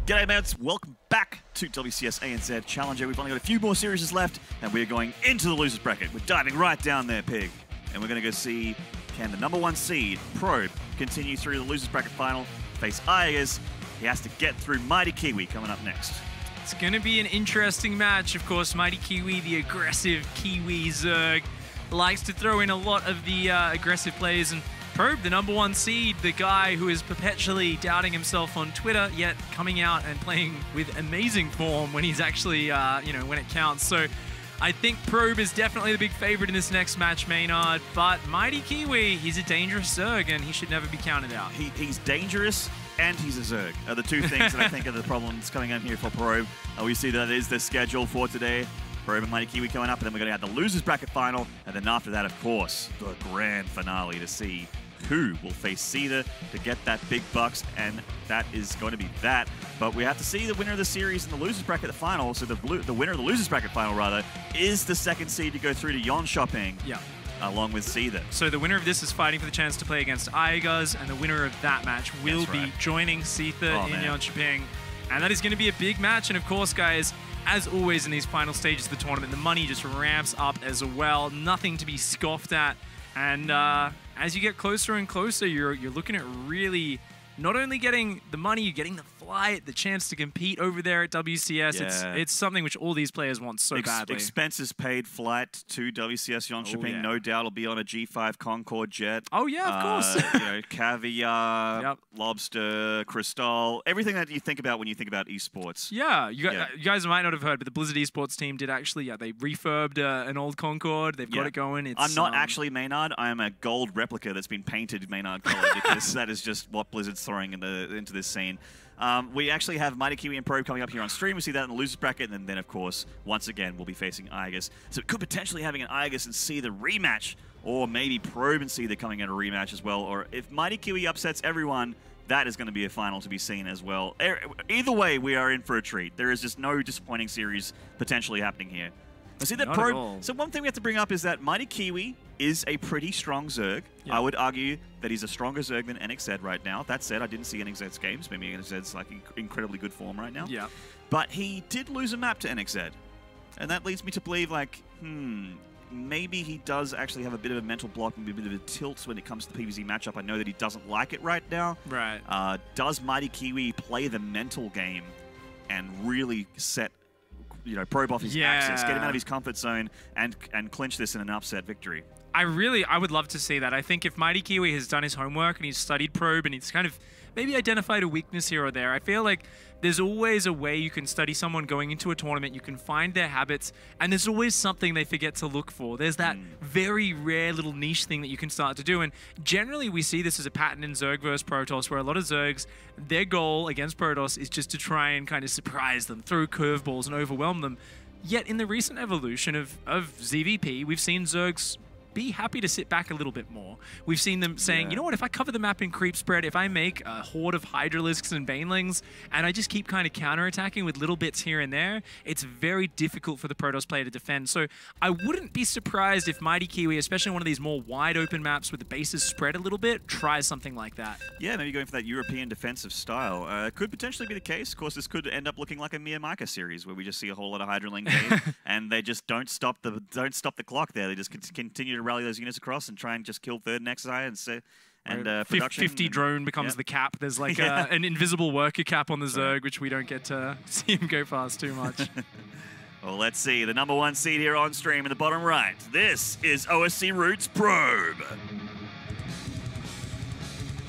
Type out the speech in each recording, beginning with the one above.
G'day mates, welcome back to WCS ANZ Challenger. We've only got a few more series left and we're going into the losers bracket. We're diving right down there, Pig. And we're going to go see, can the #1 seed, Probe, continue through the losers bracket final, face Ayers. He has to get through MightyKiwi coming up next. It's going to be an interesting match. Of course, MightyKiwi, the aggressive Kiwi Zerg, likes to throw in a lot of the aggressive plays, and Probe, the #1 seed, the guy who is perpetually doubting himself on Twitter, yet coming out and playing with amazing form when he's actually, when it counts. So I think Probe is definitely the big favorite in this next match, Maynard, but MightyKiwi, he's a dangerous Zerg and he should never be counted out. He's dangerous and he's a Zerg are the two things that I think are the problems coming in here for Probe. We see that is the schedule for today. Probe and MightyKiwi coming up, and then we're going to have the losers bracket final, and then after that, of course, the grand finale to see who will face Cedar to get that big bucks, and that is going to be that. But we have to see the winner of the series in the losers bracket final. So the winner of the losers bracket final, rather, is the second seed to go through to Jönköping. Yeah. Along with Cedar. So the winner of this is fighting for the chance to play against Ayers, and the winner of that match will be joining Cedar in Jönköping. And that is going to be a big match. And of course, guys, as always in these final stages of the tournament, the money just ramps up as well. Nothing to be scoffed at. And as you get closer and closer, you're looking at really not only getting the money, you're getting the flight, the chance to compete over there at WCS. Yeah. It's something which all these players want so badly. Expenses paid flight to WCS Jönköping, no doubt will be on a G5 Concorde jet. Oh yeah, of course. Caviar, lobster, crystal, everything that you think about when you think about esports. Yeah, you guys might not have heard, but the Blizzard esports team did actually, they refurbed an old Concorde. They've got it going. I'm not actually Maynard. I am a gold replica that's been painted Maynard color because that is just what Blizzard's throwing into this scene. We actually have MightyKiwi and Probe coming up here on stream. We see that in the losers bracket, and then, of course, once again, we'll be facing Ayers. So it could potentially having an Ayers and Cedar rematch, or maybe Probe and Cedar coming in a rematch as well. Or if MightyKiwi upsets everyone, that is going to be a final to be seen as well. Either way, we are in for a treat. There is just no disappointing series potentially happening here. I see that Probe. So one thing we have to bring up is that MightyKiwi is a pretty strong Zerg. I would argue that he's a stronger Zerg than NXZ right now. That said, I didn't see NXZ's games. Maybe NXZ's like incredibly good form right now. Yeah. But he did lose a map to NXZ. And that leads me to believe, like, maybe he does actually have a bit of a mental block, maybe a bit of a tilt when it comes to the PvZ matchup. I know that he doesn't like it right now. Right. Does MightyKiwi play the mental game and really set Probe off his axis, get him out of his comfort zone, and clinch this in an upset victory? I would love to see that. I think if MightyKiwi has done his homework and he's studied Probe and he's kind of maybe identified a weakness here or there, I feel like there's always a way you can study someone going into a tournament. You can find their habits, and there's always something they forget to look for. There's that very rare little niche thing that you can start to do, and generally we see this as a pattern in Zerg versus Protoss, where a lot of Zergs, their goal against Protoss is just to try and kind of surprise them, throw curveballs and overwhelm them. Yet in the recent evolution of ZvP, we've seen Zergs be happy to sit back a little bit more. We've seen them saying, you know what, if I cover the map in creep spread, if I make a horde of Hydralisks and Banelings, and I just keep kind of counterattacking with little bits here and there, it's very difficult for the Protoss player to defend. So I wouldn't be surprised if MightyKiwi, especially on one of these more wide open maps with the bases spread a little bit, tries something like that. Yeah, maybe going for that European defensive style. Could potentially be the case. Of course, this could end up looking like a Miyamaka series where we just see a whole lot of Hydraling game and they just don't stop the clock there. They just continue to rally those units across and try and just kill third and XI and production. 50 drone becomes the cap. There's like an invisible worker cap on the Zerg, which we don't get to see him go past too much. Well, let's see. The #1 seed here on stream in the bottom right. This is OSC Roots Probe.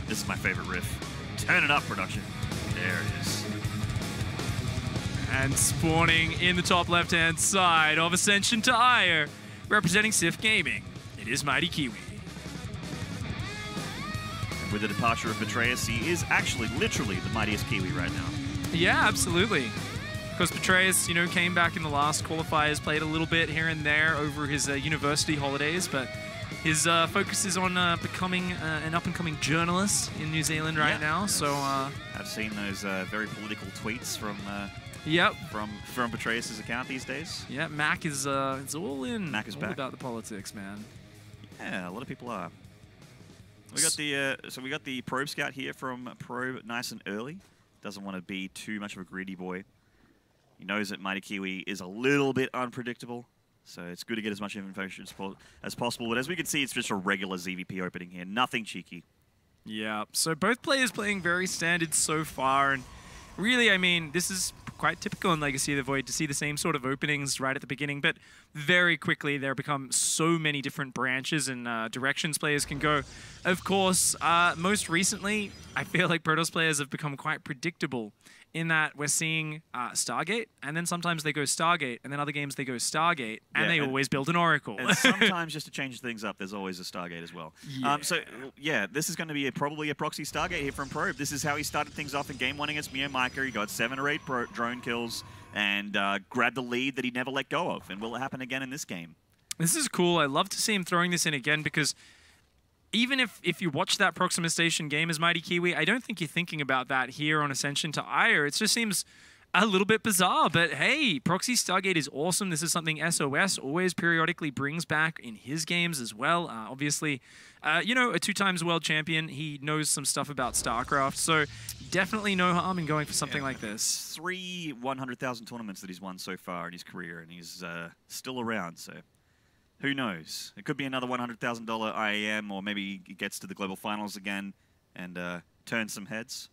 This is my favorite riff. Turn it up, production. There it is. And spawning in the top left-hand side of Ascension to Ire, representing Sif Gaming, it is MightyKiwi. With the departure of Betrayus, he is actually literally the mightiest Kiwi right now. Yeah, absolutely. Because Betrayus, came back in the last qualifiers, played a little bit here and there over his university holidays, but his focus is on becoming an up-and-coming journalist in New Zealand right now. So I've seen those very political tweets from from Betrayus' account these days. Yeah, Mac is it's all in. Mac is all back. About the politics, man. Yeah, a lot of people are. We got the so we got the Probe Scout here from Probe nice and early. doesn't want to be too much of a greedy boy. He knows that MightyKiwi is a little bit unpredictable, so it's good to get as much information as possible. But as we can see, it's just a regular ZvP opening here. Nothing cheeky. Yeah, so both players playing very standard so far, and really, I mean, this is quite typical in Legacy of the Void to see the same sort of openings right at the beginning, but very quickly there become so many different branches and directions players can go. Of course, most recently, I feel like Protoss players have become quite predictable in that we're seeing Stargate, and then sometimes they go Stargate, and then other games they go Stargate, and they always build an Oracle. And sometimes, just to change things up, there's always a Stargate as well. Yeah. So, yeah, this is going to be probably a proxy Stargate here from Probe. This is how he started things off in Game 1 against MightyKiwi. He got 7 or 8 drone kills and grabbed the lead that he never let go of. And will it happen again in this game? This is cool. I love to see him throwing this in again because even if you watch that Proxima Station game as MightyKiwi, I don't think you're thinking about that here on Ascension to Ire. It just seems a little bit bizarre, but hey, Proxy Stargate is awesome. This is something SOS always periodically brings back in his games as well. Obviously, you know, a 2-times world champion, he knows some stuff about StarCraft, so definitely no harm in going for something like this. 3 100,000 tournaments that he's won so far in his career, and he's still around, so who knows? It could be another $100,000 IAM, or maybe he gets to the Global Finals again and turns some heads.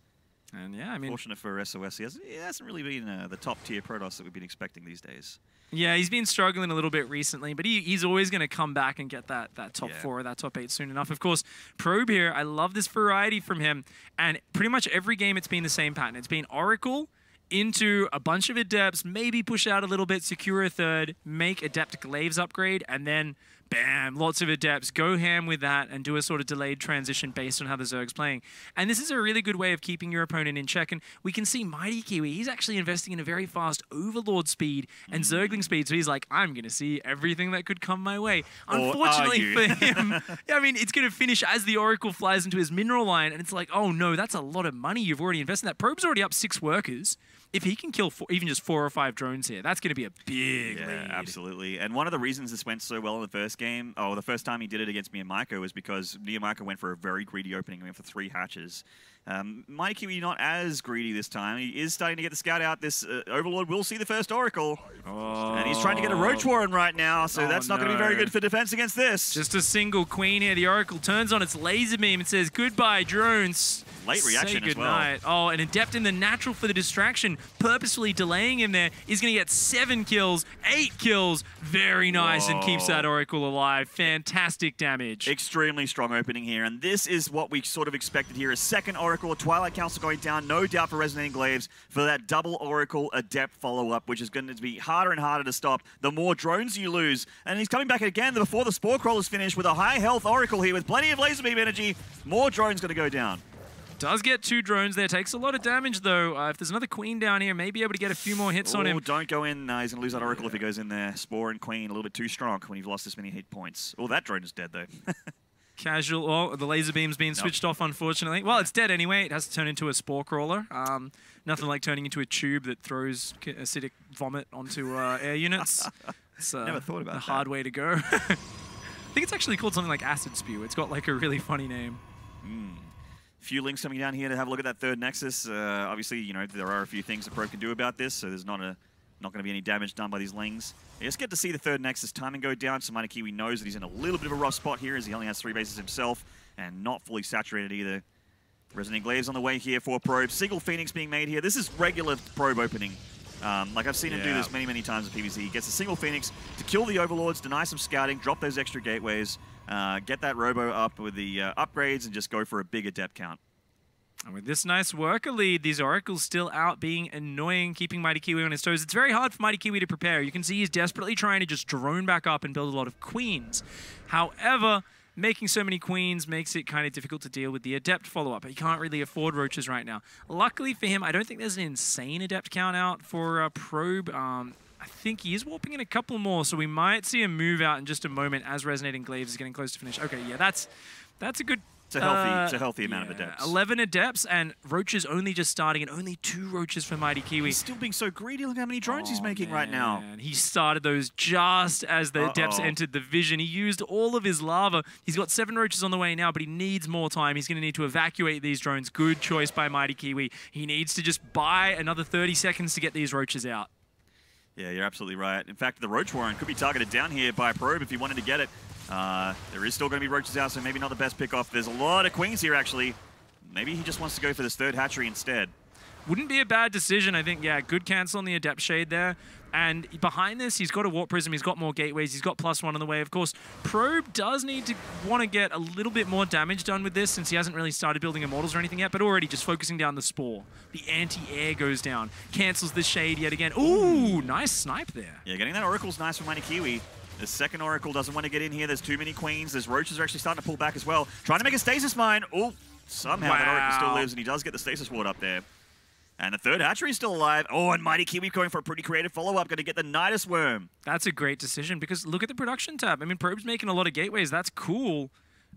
And yeah, I mean, fortunate for SOS, he hasn't really been the top-tier Protoss that we've been expecting these days. Yeah, he's been struggling a little bit recently, but he's always going to come back and get that top 4 or that top 8 soon enough. Of course, Probe here, I love this variety from him, and pretty much every game it's been the same pattern. It's been Oracle into a bunch of Adepts, maybe push out a little bit, secure a third, make Adept Glaives upgrade, and then bam, lots of Adepts, go ham with that and do a sort of delayed transition based on how the Zerg's playing. And this is a really good way of keeping your opponent in check. And we can see MightyKiwi, he's actually investing in a very fast Overlord speed and Zergling speed. So he's like, I'm going to see everything that could come my way. Unfortunately for him, I mean, it's going to finish as the Oracle flies into his mineral line. And it's like, oh no, that's a lot of money you've already invested in that. Probe's already up 6 workers. If he can kill even just 4 or 5 drones here, that's going to be a big lead. Absolutely. And one of the reasons this went so well in the first game, the first time he did it against MightyKiwi, was because MightyKiwi went for a very greedy opening. He went for 3 hatches. MightyKiwi not as greedy this time. He is starting to get the scout out. This Overlord will see the first Oracle. And he's trying to get a Roach Warren right now, so that's not going to be very good for defense against this. Just a single queen here. The Oracle turns on its laser beam and says, goodbye, drones. Late reaction as well. Night. Oh, an Adept in the natural for the distraction, purposefully delaying him there. He's going to get 7 kills, 8 kills. Very nice. And keeps that Oracle alive. Fantastic damage. Extremely strong opening here. And this is what we sort of expected here. A second Oracle, Twilight Council going down. No doubt for Resonating Glaives for that double Oracle Adept follow-up, which is going to be harder and harder to stop the more drones you lose. And he's coming back again before the Spore Crawler's finished with a high health Oracle here with plenty of laser beam energy. More drones going to go down. Does get 2 drones there. Takes a lot of damage, though. If there's another Queen down here, may be able to get a few more hits on him. Don't go in. He's going to lose that Oracle if he goes in there. Spore and Queen, a little bit too strong when you've lost this many hit points. Oh, that drone is dead, though. Casual. Oh, the laser beam's been switched off, unfortunately. Well, it's dead anyway. It has to turn into a Spore Crawler. Nothing like turning into a tube that throws acidic vomit onto air units. It's never thought about the hard way to go. I think it's actually called something like Acid Spew. It's got like a really funny name. Few links coming down here to have a look at that third Nexus. Obviously, you know, there are a few things that Probe can do about this, so there's not going to be any damage done by these lings. You just get to see the third Nexus timing go down, so MightyKiwi knows that he's in a little bit of a rough spot here as he only has 3 bases himself and not fully saturated either. Resonating Glaives on the way here for Probe. Single Phoenix being made here. This is regular Probe opening. Like I've seen him do this many, many times in PvZ. He gets a single Phoenix to kill the Overlords, deny some scouting, drop those extra gateways, get that Robo up with the upgrades, and just go for a big Adept count. And with this nice worker lead, these Oracles still out being annoying, keeping MightyKiwi on his toes. It's very hard for MightyKiwi to prepare. You can see he's desperately trying to just drone back up and build a lot of queens. However, making so many queens makes it kind of difficult to deal with the Adept follow-up. He can't really afford roaches right now. Luckily for him, I don't think there's an insane Adept count out for Probe. I think he is warping in a couple more, so we might see a move out in just a moment as Resonating Glaives is getting close to finish. Okay, yeah, that's a good It's a healthy amount of adepts. 11 adepts, and Roaches only just starting, and only 2 Roaches for MightyKiwi. He's still being so greedy. Look how many drones he's making right now. He started those just as the adepts entered the vision. He used all of his lava. He's got 7 Roaches on the way now, but he needs more time. He's going to need to evacuate these drones. Good choice by MightyKiwi. He needs to just buy another 30 seconds to get these Roaches out. Yeah, you're absolutely right. In fact, the Roach Warren could be targeted down here by Probe if he wanted to get it. There is still going to be Roaches out, so maybe not the best pick-off. There's a lot of Queens here, actually. Maybe he just wants to go for this 3rd hatchery instead. Wouldn't be a bad decision, I think. Yeah, good cancel on the Adept Shade there. And behind this, he's got a Warp Prism, he's got more gateways, he's got +1 on the way. Of course, Probe does need to want to get a little bit more damage done with this since he hasn't really started building Immortals or anything yet, but already just focusing down the Spore. The anti-air goes down, cancels the Shade yet again. Ooh, nice snipe there. Yeah, getting that Oracle's nice for MightyKiwi. The second Oracle doesn't want to get in here. There's too many Queens. There's Roaches are actually starting to pull back as well. Trying to make a Stasis Mine. Oh, somehow that Oracle still lives, and he does get the Stasis Ward up there. And the 3rd hatchery is still alive. Oh, and MightyKiwi going for a pretty creative follow-up. Going to get the Nidus Worm. That's a great decision because look at the production tab. I mean, Probe's making a lot of gateways. That's cool.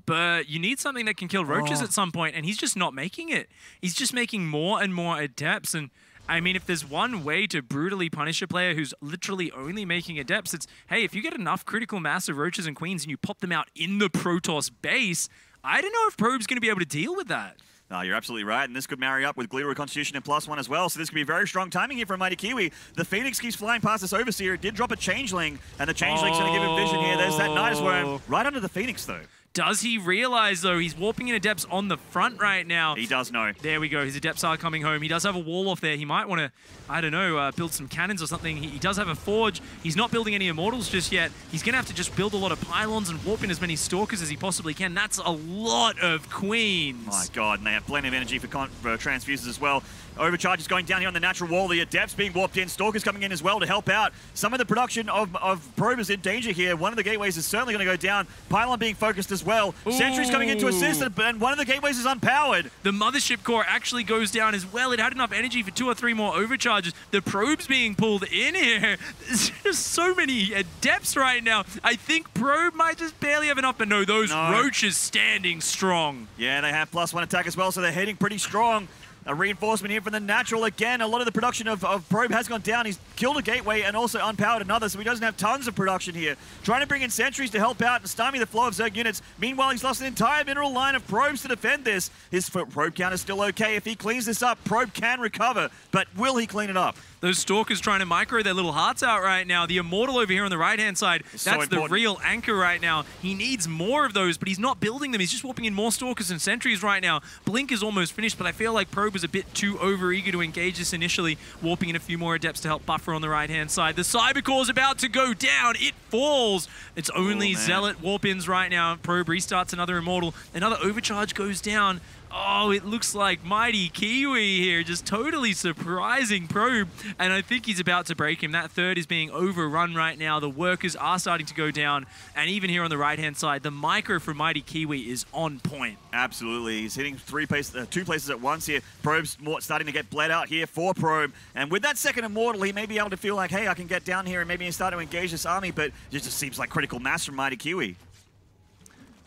But you need something that can kill Roaches at some point, and he's just not making it. He's just making more and more Adepts. And I mean, if there's one way to brutally punish a player who's literally only making Adepts, it's, hey, if you get enough critical mass of Roaches and Queens and you pop them out in the Protoss base, I don't know if Probe's going to be able to deal with that. No, you're absolutely right, and this could marry up with Gliru Constitution and +1 as well, so this could be very strong timing here from MightyKiwi. The Phoenix keeps flying past this Overseer. It did drop a Changeling, and the Changeling's going to give him vision here. There's that Nidus Worm right under the Phoenix, though. Does he realize, though, he's warping in Adepts on the front right now? He does know. There we go. His Adepts are coming home. He does have a wall off there. He might want to, I don't know, build some cannons or something. He does have a Forge. He's not building any Immortals just yet. He's going to have to just build a lot of Pylons and warp in as many Stalkers as he possibly can. That's a lot of Queens. My God, and they have plenty of energy for transfuses as well. Overcharge is going down here on the natural wall. The Adepts being warped in. Stalkers coming in as well to help out. Some of the production of Probe is in danger here. One of the gateways is certainly going to go down. Pylon being focused as well. Sentry's coming in to assist, and one of the gateways is unpowered. The Mothership Core actually goes down as well. It had enough energy for 2 or 3 more overcharges. The Probe's being pulled in here. There's just so many Adepts right now. I think Probe might just barely have enough, but no, those Roaches standing strong. Yeah, they have +1 attack as well, so they're hitting pretty strong. A reinforcement here from the natural. Again, a lot of the production of Probe has gone down. He's killed a gateway and also unpowered another, so he doesn't have tons of production here. Trying to bring in sentries to help out and stymie the flow of Zerg units. Meanwhile, he's lost an entire mineral line of probes to defend this. His probe count is still okay. If he cleans this up, Probe can recover, but will he clean it up? Those Stalkers trying to micro their little hearts out right now. The Immortal over here on the right-hand side, that's the real anchor right now. He needs more of those, but he's not building them. He's just warping in more Stalkers and Sentries right now. Blink is almost finished, but I feel like Probe was a bit too over-eager to engage this initially, warping in a few more Adepts to help buffer on the right-hand side. The Cybercore's about to go down. It falls. It's only Zealot warp-ins right now. Probe restarts another Immortal. Another Overcharge goes down. Oh, it looks like MightyKiwi here, just totally surprising Probe, and I think he's about to break him. That 3rd is being overrun right now. The workers are starting to go down, and even here on the right-hand side, the micro from MightyKiwi is on point. Absolutely. He's hitting 2 places at once here. Probe's starting to get bled out here for Probe, and with that second Immortal, he may be able to feel like, hey, I can get down here and maybe start to engage this army, but it just seems like critical mass from MightyKiwi.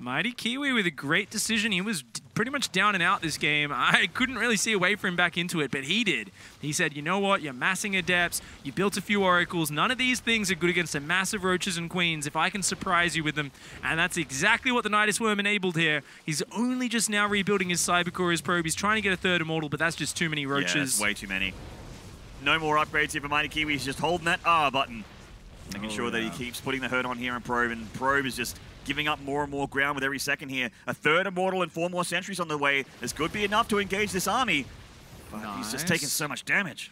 MightyKiwi with a great decision. He was pretty much down and out this game. I couldn't really see a way for him back into it, but he did. He said, you know what, you're massing Adepts, you built a few Oracles, none of these things are good against a massive Roaches and Queens if I can surprise you with them. And that's exactly what the Nidus Worm enabled here. He's only just now rebuilding his Cybercore, his Probe. He's trying to get a 3rd Immortal, but that's just too many Roaches. Yeah, that's way too many. No more upgrades here for MightyKiwi. He's just holding that R button, making sure that he keeps putting the hurt on here on Probe, and Probe is just giving up more and more ground with every second here. A 3rd Immortal and 4 more Sentries on the way. This could be enough to engage this army, but he's just taking so much damage.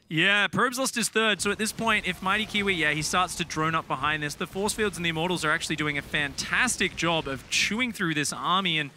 Yeah, Probe's lost his 3rd, so at this point, if MightyKiwi, he starts to drone up behind this. The Force Fields and the Immortals are actually doing a fantastic job of chewing through this army, and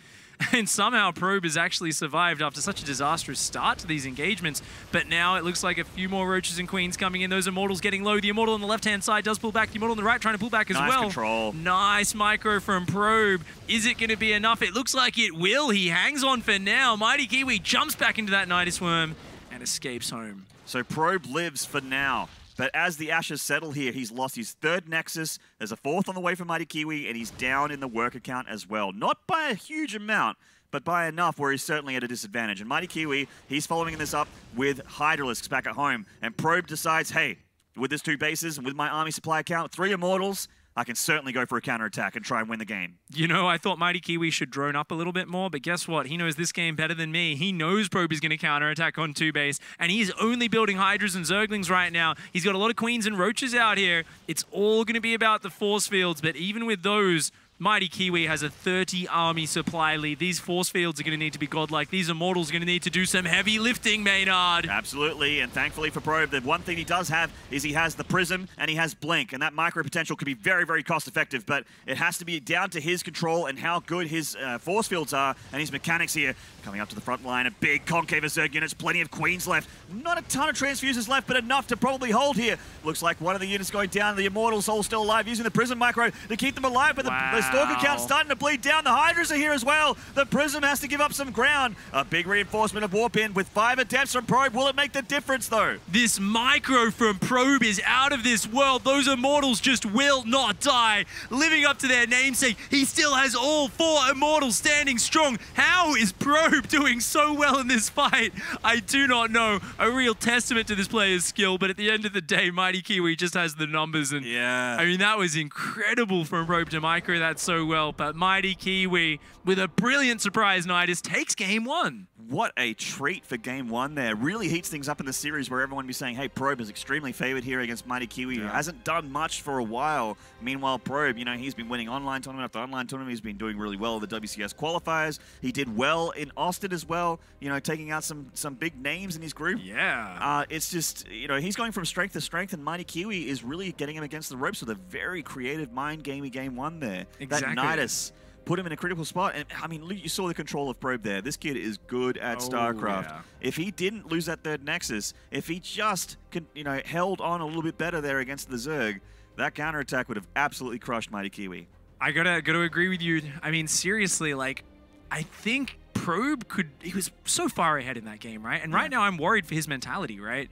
somehow Probe has actually survived after such a disastrous start to these engagements. But now it looks like a few more Roaches and Queens coming in. Those Immortals getting low. The Immortal on the left-hand side does pull back. The Immortal on the right trying to pull back as well. Nice control. Nice micro from Probe. Is it going to be enough? It looks like it will. He hangs on for now. MightyKiwi jumps back into that Nidus Worm and escapes home. So Probe lives for now. But as the ashes settle here, he's lost his 3rd Nexus. There's a 4th on the way for MightyKiwi, and he's down in the work account as well. Not by a huge amount, but by enough where he's certainly at a disadvantage. And MightyKiwi, he's following this up with Hydralisks back at home. And Probe decides, hey, with this 2 bases and with my army supply account, 3 Immortals, I can certainly go for a counterattack and try and win the game. You know, I thought MightyKiwi should drone up a little bit more, but guess what? He knows this game better than me. He knows Probe is going to counterattack on 2 base, and he's only building Hydras and Zerglings right now. He's got a lot of Queens and Roaches out here. It's all going to be about the force fields, but even with those, MightyKiwi has a 30 army supply lead. These force fields are going to need to be godlike. These Immortals are going to need to do some heavy lifting, Maynard. Absolutely, and thankfully for Probe, the one thing he does have is he has the Prism and he has Blink, and that micro potential could be very, very cost effective, but it has to be down to his control and how good his force fields are and his mechanics here. Coming up to the front line, a big concave of Zerg units, plenty of Queens left. Not a ton of Transfusers left, but enough to probably hold here. Looks like one of the units going down, the Immortals all still alive, using the Prism micro to keep them alive, but the Stalker count's starting to bleed down. The Hydras are here as well. The Prism has to give up some ground. A big reinforcement of Warp in with 5 Adepts from Probe. Will it make the difference, though? This micro from Probe is out of this world. Those Immortals just will not die. Living up to their namesake, he still has all 4 Immortals standing strong. How is Probe doing so well in this fight? I do not know. A real testament to this player's skill, but at the end of the day, MightyKiwi just has the numbers, and yeah, I mean, that was incredible from Probe to micro that so well, but MightyKiwi, with a brilliant surprise Nidus, takes game 1. What a treat for game 1 there. Really heats things up in the series where everyone will be saying, hey, Probe is extremely favored here against MightyKiwi, who hasn't done much for a while. Meanwhile, Probe, you know, he's been winning online tournament after online tournament. He's been doing really well at the WCS qualifiers. He did well in Austin as well, you know, taking out some big names in his group. Yeah. It's just, you know, he's going from strength to strength, and MightyKiwi is really getting him against the ropes with a very creative mind gamey game 1 there. Exactly. That Nidus put him in a critical spot. And I mean, you saw the control of Probe there. This kid is good at StarCraft. Yeah. If he didn't lose that 3rd Nexus, if he just, you know, held on a little bit better there against the Zerg, that counterattack would have absolutely crushed MightyKiwi. I gotta agree with you. I mean, seriously, like, I think Probe he was so far ahead in that game, right? And right now I'm worried for his mentality, right?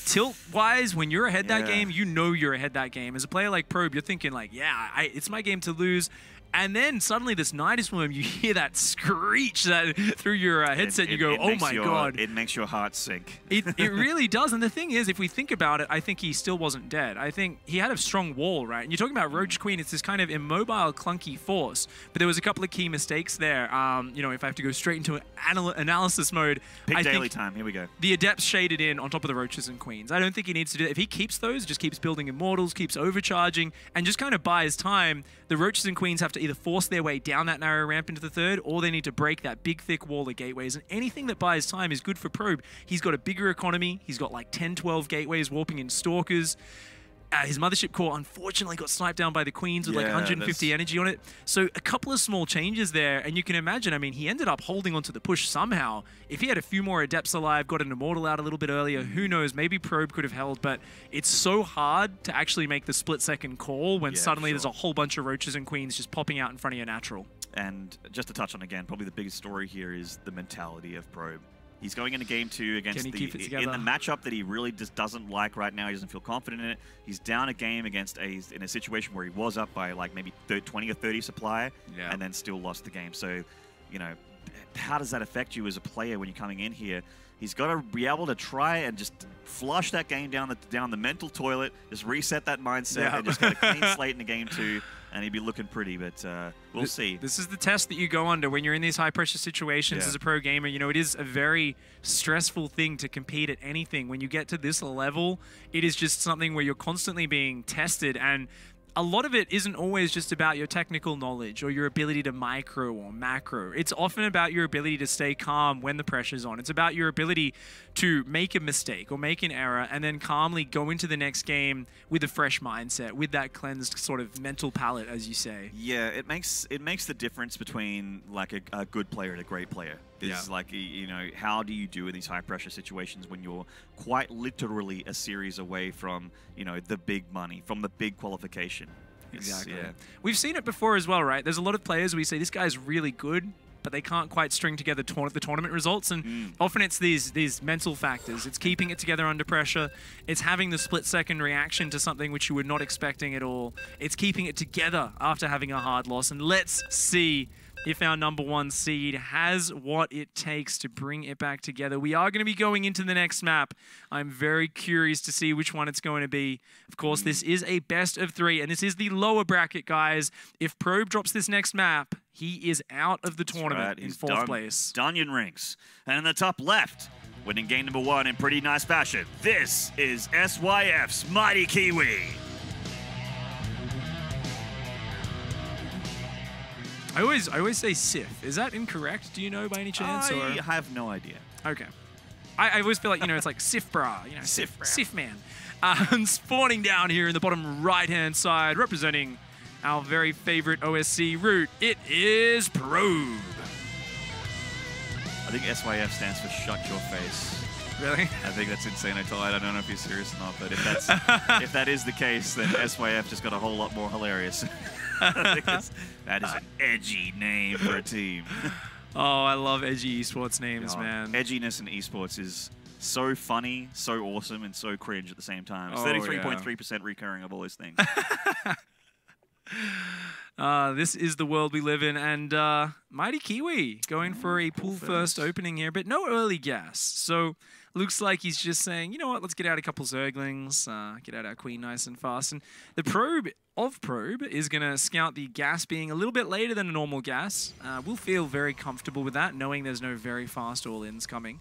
Tilt-wise, when you're ahead that game, you know you're ahead that game. As a player like Probe, you're thinking like, yeah, it's my game to lose. And then suddenly this Nidus Worm, you hear that screech that through your headset, you go, oh my god. It makes your heart sink. It really does. And the thing is, if we think about it, I think he still wasn't dead. I think he had a strong wall, right? And you're talking about Roach Queen, it's this kind of immobile, clunky force. But there was a couple of key mistakes there. You know, if I have to go straight into analysis mode, Pick daily time, here we go. The Adepts shaded in on top of the Roaches and Queens. I don't think he needs to do that. If he keeps those, just keeps building Immortals, keeps overcharging, and just kind of buys time, the Roaches and Queens have to either force their way down that narrow ramp into the 3rd, or they need to break that big, thick wall of gateways. And anything that buys time is good for Probe. He's got a bigger economy. He's got like 10, 12 gateways warping in Stalkers. His Mothership core unfortunately got sniped down by the Queens with like 150 energy on it. So a couple of small changes there, and you can imagine, I mean, he ended up holding onto the push somehow. If he had a few more Adepts alive, got an Immortal out a little bit earlier, who knows, maybe Probe could have held, but it's so hard to actually make the split-second call when suddenly there's a whole bunch of Roaches and Queens just popping out in front of your natural. And just to touch on again, probably the biggest story here is the mentality of Probe. He's going into game 2 against in the matchup that he really just doesn't like right now. He doesn't feel confident in it. He's down a game against in a situation where he was up by like maybe 20 or 30 supply and then still lost the game. So, you know, how does that affect you as a player when you're coming in here? He's got to be able to try and just flush that game down the mental toilet, just reset that mindset, and just get a clean slate into game 2, and he'd be looking pretty, but we'll see. This is the test that you go under when you're in these high-pressure situations as a pro gamer. You know, it is a very stressful thing to compete at anything. When you get to this level, it is just something where you're constantly being tested, and a lot of it isn't always just about your technical knowledge or your ability to micro or macro. It's often about your ability to stay calm when the pressure's on. It's about your ability to make a mistake or make an error and then calmly go into the next game with a fresh mindset, with that cleansed sort of mental palate, as you say. Yeah, it makes the difference between like a good player and a great player. It's like, you know, how do you do in these high pressure situations when you're quite literally a series away from, you know, the big money, from the big qualification? Exactly. We've seen it before as well, right? There's a lot of players we say, this guy's really good, but they can't quite string together the tournament results. And often it's these mental factors. It's keeping it together under pressure. It's having the split-second reaction to something which you were not expecting at all. It's keeping it together after having a hard loss. And let's see if our #1 seed has what it takes to bring it back together. We are going to be going into the next map. I'm very curious to see which one it's going to be. Of course, this is a best of 3, and this is the lower bracket, guys. If Probe drops this next map, he is out of the tournament in 4th place. Dunyan rings. And in the top left, winning game #1 in pretty nice fashion, this is SYF's MightyKiwi. I always say Sif. Is that incorrect? Do you know by any chance? I have no idea. Okay. I always feel like, it's like Sif Bra, Sif Man. Spawning down here in the bottom right-hand side, representing our very favorite OSC route, it is Probe. I think SYF stands for Shut Your Face. Really? I think that's insane. I don't know if you're serious or not, but if that is the case, then SYF just got a whole lot more hilarious. That is an edgy name for a team. Oh, I love edgy esports names, man. Edginess in esports is so funny, so awesome, and so cringe at the same time. It's 33.3% recurring of all those things. This is the world we live in, and MightyKiwi going for a pool first opening here, but no early gas. So looks like he's just saying, you know what, let's get out a couple Zerglings, get out our Queen nice and fast. And the Probe is going to scout the gas being a little bit later than a normal gas. We'll feel very comfortable with that, knowing there's no very fast all-ins coming.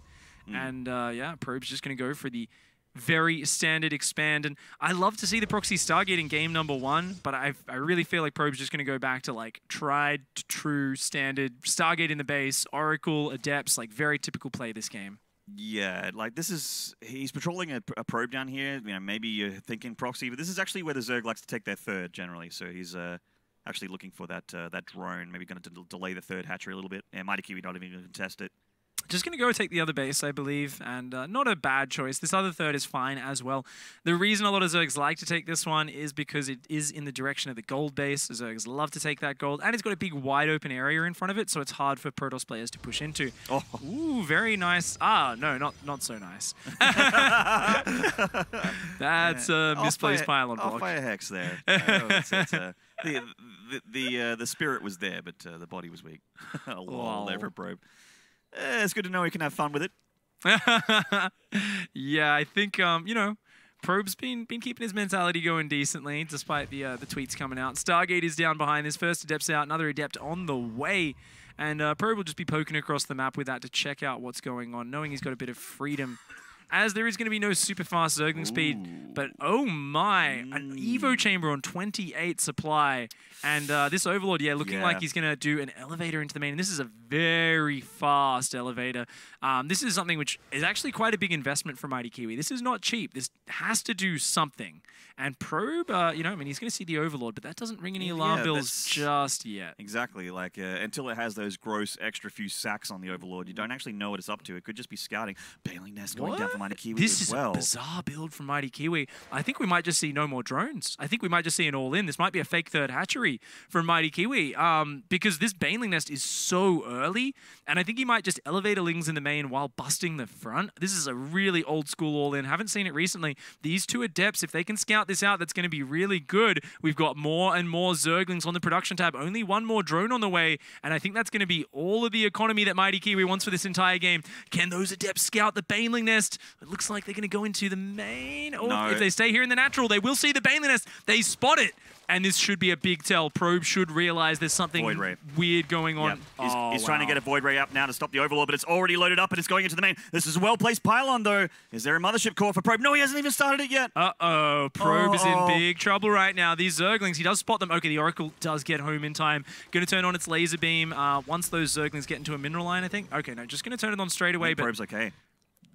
And yeah, Probe's just going to go for the very standard expand. And I love to see the proxy Stargate in game #1, but I really feel like Probe's just going to go back to like tried, true, standard Stargate in the base, Oracle, Adepts, like very typical play this game. Yeah, like he's patrolling a probe down here. Maybe you're thinking proxy, but this is actually where the Zerg likes to take their third generally. So he's actually looking for that drone. Maybe going to delay the third hatchery a little bit. Yeah, MightyKiwi not even going to contest it. Just going to go take the other base, I believe, and not a bad choice. This other third is fine as well. The reason a lot of Zergs like to take this one is because it is in the direction of the gold base. Zergs love to take that gold, and it's got a big wide open area in front of it, so it's hard for Protoss players to push into. Oh. Ooh, very nice. Ah, no, not so nice. That's a misplaced pylon block. I'll fire hex there. The spirit was there, but the body was weak. Lol, there for Probe. It's good to know we can have fun with it. Yeah, I think, Probe's been keeping his mentality going decently, despite the tweets coming out. Stargate is down behind this. First Adept's out, another Adept on the way. And Probe will just be poking across the map with that to check out what's going on, knowing he's got a bit of freedom. As there is going to be no super fast Zergling speed, but oh my, an Evo chamber on 28 supply. And this Overlord, looking like he's going to do an elevator into the main. And this is a very fast elevator. This is something which is actually quite a big investment for MightyKiwi. This is not cheap. This has to do something. And Probe, he's going to see the Overlord, but that doesn't ring any alarm bells just yet. Exactly. Like, until it has those gross extra few sacks on the Overlord, you don't actually know what it's up to. It could just be scouting. Bailing Nest going down for MightyKiwi as well. This is a bizarre build from MightyKiwi. I think we might just see no more drones. I think we might just see an all-in. This might be a fake third hatchery from MightyKiwi, because this Baneling Nest is so early, and I think he might just elevator Lings in the main while busting the front. This is a really old-school all-in. Haven't seen it recently. These two Adepts, if they can scout this out, that's going to be really good. We've got more and more Zerglings on the production tab. Only one more drone on the way, and I think that's going to be all of the economy that MightyKiwi wants for this entire game. Can those Adepts scout the Baneling Nest? It looks like they're going to go into the main. Oh, no. If they stay here in the natural, they will see the Baneling Nest. They spot it. And this should be a big tell. Probe should realize there's something weird going on. Yep. He's trying to get a Void Ray up now to stop the Overlord, but it's already loaded up and it's going into the main. This is a well-placed pylon, though. Is there a Mothership core for Probe? No, he hasn't even started it yet. Uh-oh. Probe is in big trouble right now. These Zerglings, he does spot them. Okay, the Oracle does get home in time. Going to turn on its laser beam once those Zerglings get into a mineral line, I think. Okay, no, just going to turn it on straight away. Probe's okay.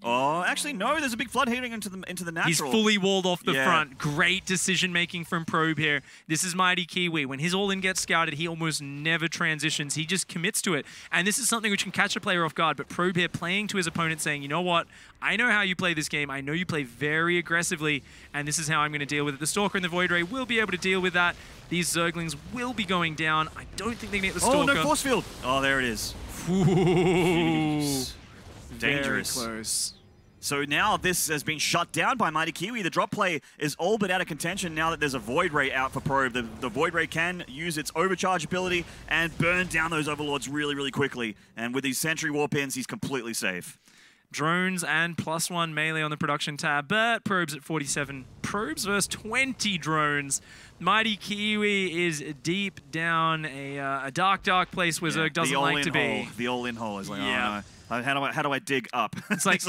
Oh, actually, no. There's a big flood heading into the natural. He's fully walled off the front. Great decision-making from Probe here. This is MightyKiwi. When his all-in gets scouted, he almost never transitions. He just commits to it. And this is something which can catch a player off guard. But Probe here playing to his opponent, saying, you know what? I know how you play this game. I know you play very aggressively. And this is how I'm going to deal with it. The Stalker and the Void Ray will be able to deal with that. These Zerglings will be going down. I don't think they can get the Stalker. Oh, no force field. Oh, there it is. Ooh. Dangerous. Very close. So now this has been shut down by MightyKiwi. The drop play is all but out of contention now that there's a Void Ray out for Probe. The Void Ray can use its overcharge ability and burn down those Overlords really, really quickly. And with these Sentry Warp ins, he's completely safe. Drones and +1 melee on the production tab, but Probe's at 47. Probes versus 20 drones. MightyKiwi is deep down a dark, dark place where Zerg doesn't like to be. The all-in hole is like, oh no. How do I dig up? It's like,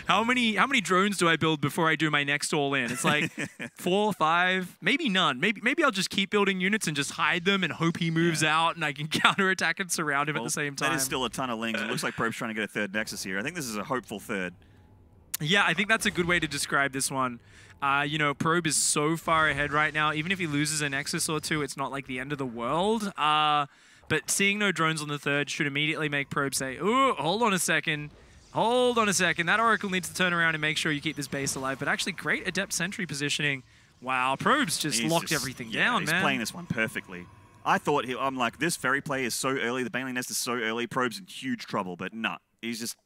how many drones do I build before I do my next all-in? It's like 4, 5, maybe none. Maybe I'll just keep building units and just hide them and hope he moves out and I can counterattack and surround him at the same time. That is still a ton of lings. It looks like Probe's trying to get a third Nexus here. I think this is a hopeful third. Yeah, I think that's a good way to describe this one. You know, Probe is so far ahead right now. Even if he loses a Nexus or two, it's not like the end of the world. But seeing no drones on the third should immediately make Probe say, "Ooh, hold on a second. Hold on a second. That Oracle needs to turn around and make sure you keep this base alive." But actually, great Adept Sentry positioning. Wow, Probe's just locked everything down, man. He's playing this one perfectly. I thought, I'm like, this Ferry play is so early. The Baneling Nest is so early. Probe's in huge trouble, but nah. He's just...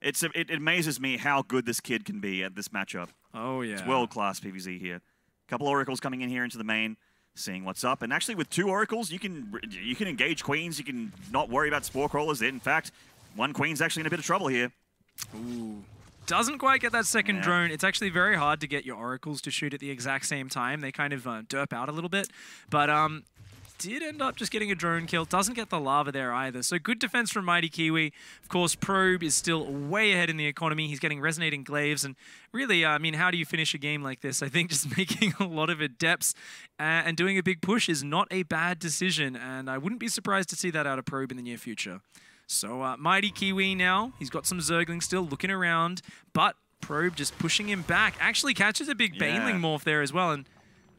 It amazes me how good this kid can be at this matchup. Oh, yeah. It's world-class PvZ here. A couple Oracles coming in here into the main, seeing what's up. And actually, with 2 Oracles, you can engage Queens. You can not worry about Spore Crawlers. In fact, one Queen's actually in a bit of trouble here. Ooh. Doesn't quite get that second drone. It's actually very hard to get your Oracles to shoot at the exact same time. They kind of derp out a little bit. But did end up just getting a drone kill. Doesn't get the lava there either. So good defense from MightyKiwi. Of course, Probe is still way ahead in the economy. He's getting Resonating Glaives. And really, I mean, how do you finish a game like this? I think just making a lot of Adepts and doing a big push is not a bad decision. And I wouldn't be surprised to see that out of Probe in the near future. So MightyKiwi now, he's got some Zerglings still looking around, but Probe just pushing him back. Actually catches a big Baneling morph there as well, and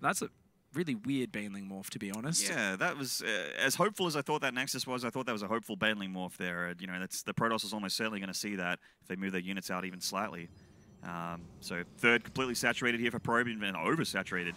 that's a really weird Baneling morph, to be honest. Yeah, that was as hopeful as I thought that Nexus was. I thought that was a hopeful Baneling morph there. You know, the Protoss is almost certainly going to see that if they move their units out even slightly. So third completely saturated here for Probe, and oversaturated.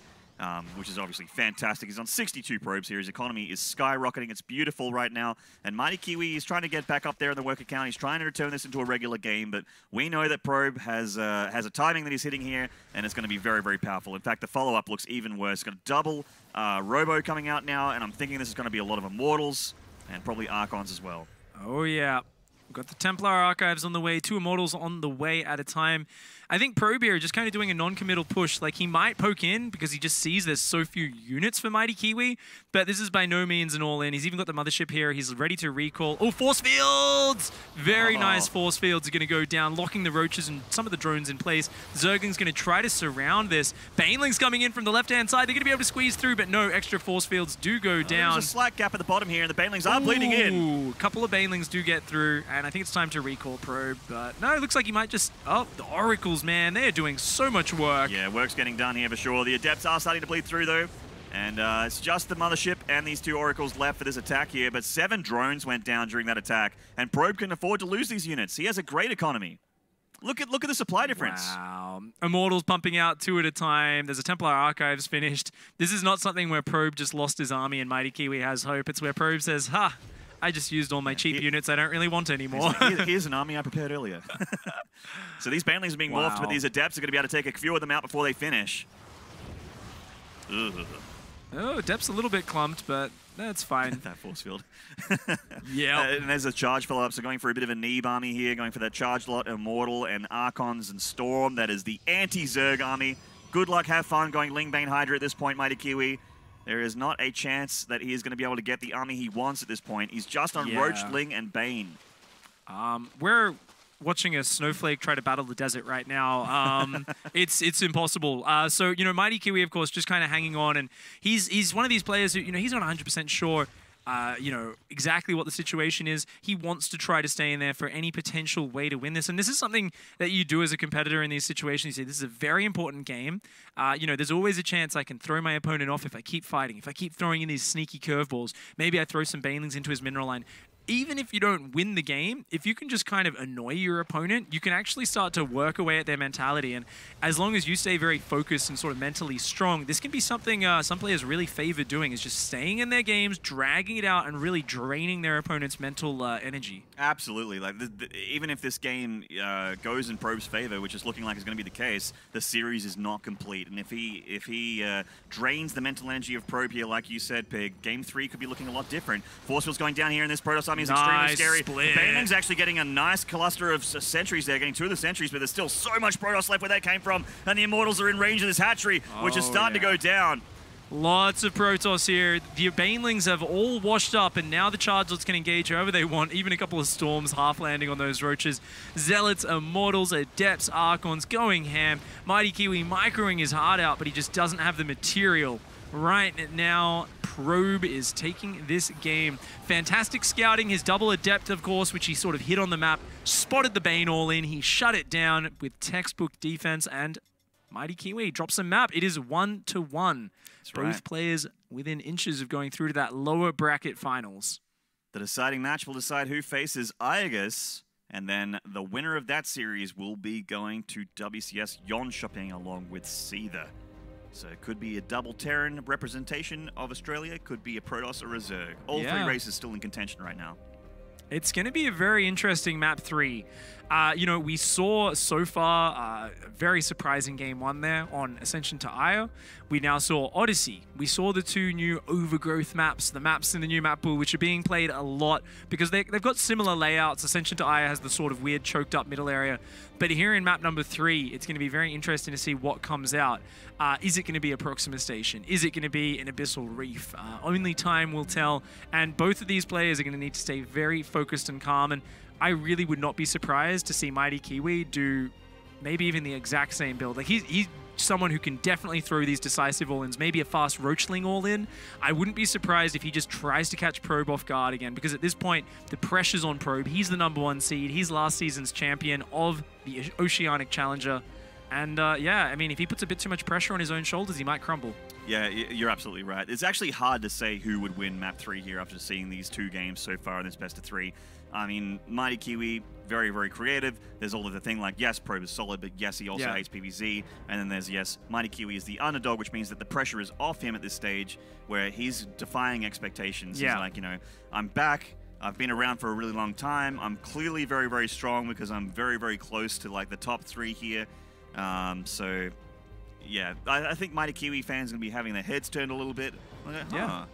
Which is obviously fantastic. He's on 62 probes here. His economy is skyrocketing. It's beautiful right now. And MightyKiwi is trying to get back up there in the worker count. He's trying to return this into a regular game, but we know that Probe has a timing that he's hitting here, and it's going to be very, very powerful. In fact, the follow-up looks even worse. It's going to double Robo coming out now, and I'm thinking this is going to be a lot of Immortals and probably Archons as well. Oh, yeah. We've got the Templar Archives on the way, 2 Immortals on the way at a time. I think Probe here just kind of doing a non-committal push. Like, he might poke in because he just sees there's so few units for MightyKiwi, but this is by no means an all-in. He's even got the Mothership here. He's ready to recall. Oh, Force Fields! Very nice Force Fields are going to go down, locking the Roaches and some of the drones in place. Zergling's going to try to surround this. Baneling's coming in from the left-hand side. They're going to be able to squeeze through, but no, extra Force Fields do go down. There's a slight gap at the bottom here, and the Banelings are bleeding in. A couple of Banelings do get through, and I think it's time to recall Probe, but no, it looks like he might just... Oh, the Oracles, man, they're doing so much work. Yeah, work's getting done here for sure. The Adepts are starting to bleed through, though. And it's just the Mothership and these 2 Oracles left for this attack here, but 7 drones went down during that attack, and Probe can afford to lose these units. He has a great economy. Look at the supply difference. Wow. Immortals pumping out 2 at a time. There's a Templar Archives finished. This is not something where Probe just lost his army and MightyKiwi has hope. It's where Probe says, ha, I just used all my cheap units I don't really want anymore. Here's an army I prepared earlier. So these Banelings are being morphed, but these Adepts are going to be able to take a few of them out before they finish. Ugh. Oh, Adept's a little bit clumped, but that's fine. That force field. Yeah. And there's a charge follow-up, so going for a bit of a Neeb army here, going for that charge lot, Immortal, and Archons, and Storm. That is the anti-Zerg army. Good luck, have fun going Lingbane Hydra at this point, MightyKiwi. There is not a chance that he is going to be able to get the army he wants at this point. He's just on Roach, Ling, and Bane. We're watching a snowflake try to battle the desert right now. It's impossible. So, you know, MightyKiwi, of course, just kind of hanging on. And he's one of these players who, you know, he's not 100% sure, you know, exactly what the situation is. He wants to try to stay in there for any potential way to win this. And this is something that you do as a competitor in these situations. You say, this is a very important game. You know, there's always a chance I can throw my opponent off if I keep fighting, if I keep throwing in these sneaky curveballs. Maybe I throw some Banelings into his mineral line. even if you don't win the game, if you can just kind of annoy your opponent, you can actually start to work away at their mentality. And as long as you stay very focused and sort of mentally strong, this can be something some players really favor doing, is just staying in their games, dragging it out, and really draining their opponent's mental energy. Absolutely. Like even if this game goes in Probe's favor, which is looking like it's going to be the case, the series is not complete. And if he drains the mental energy of Probe here, like you said, Pig, Game 3 could be looking a lot different. Force Field's going down here in this Protoss army is extremely scary. Split. Baneling's actually getting a nice cluster of sentries there, getting 2 of the sentries, but there's still so much Protoss left where that came from, and the Immortals are in range of this hatchery, which is starting to go down. Lots of Protoss here. The Banelings have all washed up, and now the Chargelets can engage however they want. Even a couple of Storms half landing on those Roaches. Zealots, Immortals, Adepts, Archons going ham. MightyKiwi microing his heart out, but he just doesn't have the material. Right now, Probe is taking this game. Fantastic scouting, his double Adept, of course, which he sort of hit on the map. Spotted the Bane all in. He shut it down with textbook defense, and MightyKiwi drops a map. It is 1-1. Both players within inches of going through to that lower bracket finals. The deciding match will decide who faces Aegis, and then the winner of that series will be going to WCS Jönköping along with Seether. So it could be a double Terran representation of Australia, could be a Protoss or a Zerg. All 3 races still in contention right now. It's going to be a very interesting map 3. You know, we saw so far a very surprising game 1 there on Ascension to Io. We now saw Odyssey. We saw the 2 new Overgrowth maps, the maps in the new map pool, which are being played a lot because they've got similar layouts. Ascension to Io has the sort of weird choked up middle area. But here in map number 3, it's going to be very interesting to see what comes out. Is it going to be a Proxima Station? Is it going to be an Abyssal Reef? Only time will tell. And both of these players are going to need to stay very focused and calm. And I really would not be surprised to see MightyKiwi do maybe even the exact same build. Like he's someone who can definitely throw these decisive all-ins, maybe a fast Roachling all-in. I wouldn't be surprised if he just tries to catch Probe off guard again, because at this point, the pressure's on Probe. He's the #1 seed. He's last season's champion of the Oceanic Challenger. And yeah, I mean, if he puts a bit too much pressure on his own shoulders, he might crumble. Yeah, you're absolutely right. It's actually hard to say who would win map 3 here after seeing these 2 games so far in this best of 3. I mean, MightyKiwi, very, very creative. There's all of the thing like, yes, Probe is solid, but yes, he also hates PvZ. And then there's, yes, MightyKiwi is the underdog, which means that the pressure is off him at this stage, where he's defying expectations. He's like, you know, I'm back. I've been around for a really long time. I'm clearly very, very strong because I'm very, very close to, like, the top 3 here. So, yeah, I think MightyKiwi fans are going to be having their heads turned a little bit. Like, huh.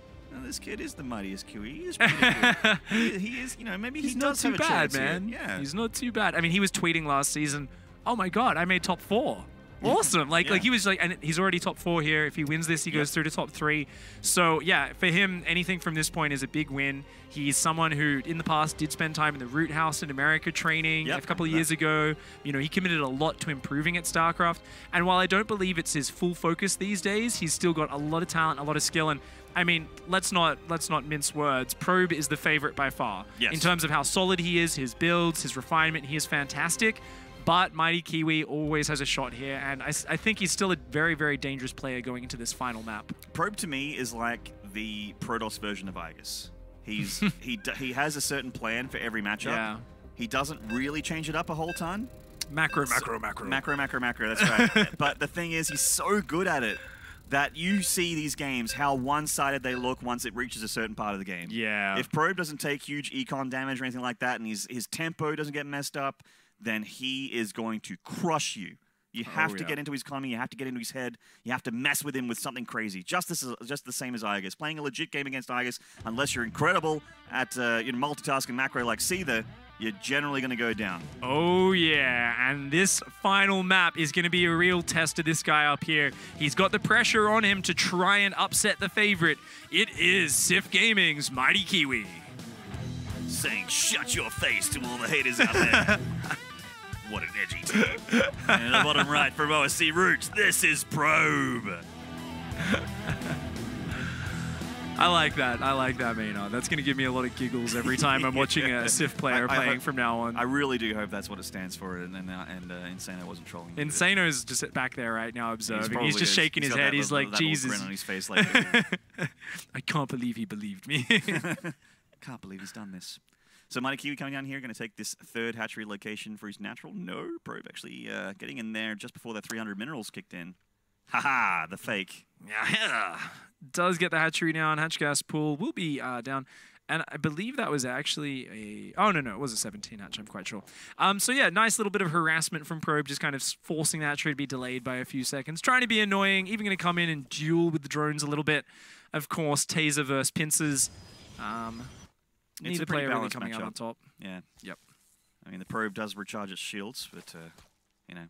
This kid is the mightiest Kiwi. He is pretty good. he is, you know, maybe he's not too bad, man. Yeah. He's not too bad. I mean, he was tweeting last season, oh my God, I made top 4. Awesome. Like he was like, and he's already top 4 here. If he wins this, he goes through to top 3. So yeah, for him, anything from this point is a big win. He's someone who in the past did spend time in the Root House in America training a couple of years ago. You know, he committed a lot to improving at StarCraft. And while I don't believe it's his full focus these days, he's still got a lot of talent, a lot of skill. And I mean, let's not mince words. Probe is the favorite by far. In terms of how solid he is, his builds, his refinement, he is fantastic. But MightyKiwi always has a shot here, and I think he's still a very, very dangerous player going into this final map. Probe to me is like the Protoss version of Aegis. He has a certain plan for every matchup. Yeah. He doesn't really change it up a whole ton. Macro. That's right. But the thing is, he's so good at it that you see these games, how one-sided they look once it reaches a certain part of the game. Yeah. If Probe doesn't take huge econ damage or anything like that, and his tempo doesn't get messed up, then he is going to crush you. You have to get into his economy, you have to get into his head, you have to mess with him with something crazy. Just the same as Aegis. Playing a legit game against Aegis, unless you're incredible at multitasking macro like Seether, you're generally going to go down. Oh yeah, and this final map is going to be a real test of this guy up here. He's got the pressure on him to try and upset the favorite. It is Sif Gaming's MightyKiwi. Saying, shut your face to all the haters out there. What an edgy team. And in the bottom right from OSC Roots, this is Probe. I like that, Maynard. That's going to give me a lot of giggles every time I'm watching a Sif player playing from now on. I really do hope that's what it stands for, and Insano wasn't trolling. Insano's just back there right now observing. He's just shaking his head. He's like, Jesus. Grin on his face like I can't believe he believed me. Can't believe he's done this. So MightyKiwi coming down here, going to take this third hatchery location for his natural. No, Probe actually getting in there just before the 300 minerals kicked in. Haha, the fake. Yeah, does get the hatchery down. Hatch gas pool will be down. And I believe that was actually a... Oh, no, it was a 17 hatch, I'm quite sure. So yeah, nice little bit of harassment from Probe, just kind of forcing the hatchery to be delayed by a few seconds. Trying to be annoying, even going to come in and duel with the drones a little bit. Of course, Taser versus Pincers. Neither player really coming out on top. Yeah. Yep. I mean, the Probe does recharge its shields, but, you know...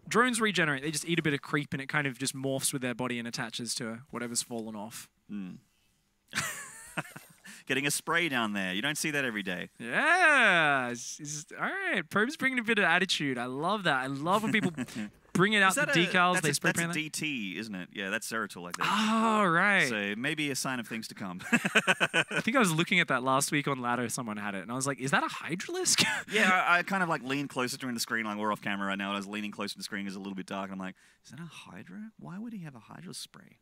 Drones regenerate. They just eat a bit of creep, and it kind of just morphs with their body and attaches to whatever's fallen off. Getting a spray down there. You don't see that every day. Yeah. All right. Probe's bringing a bit of attitude. I love that. I love when people bring it out the decals. They spray paint that. That's a DT, isn't it? Yeah, that's Zeratul, I think. Oh, right. So maybe a sign of things to come. I think I was looking at that last week on Ladder. Someone had it, and I was like, is that a Hydralisk? Yeah, I kind of like leaned closer to the screen. Like, we're off camera right now, and I was leaning closer to the screen. It's a little bit dark, and I'm like, is that a Hydra? Why would he have a Hydra spray?